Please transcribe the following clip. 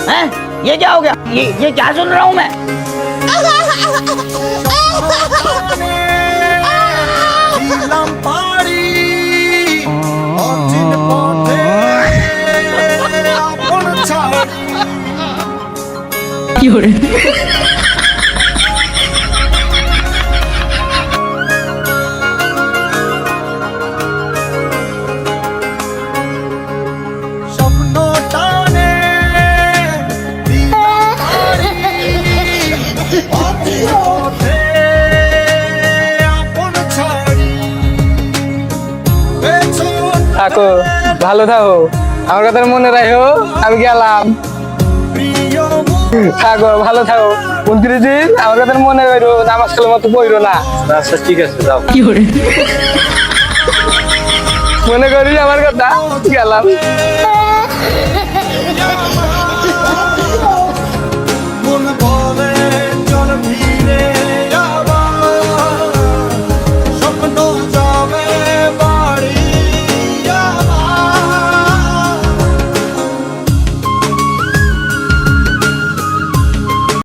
हैं? ये क्या हो गया? ये क्या सुन रहा हूँ मैं? থাকো, ভালো থাকো, আমার কথা মনে রাখো, আমি গেলাম। থাকো, ভালো থাকো, 29 দিন আমার কথা মনে রাখো, নামাজ কালাম মতো পড়ো না। আচ্ছা ঠিক আছে, যাও। মনে করি আমার কথা, গেলাম।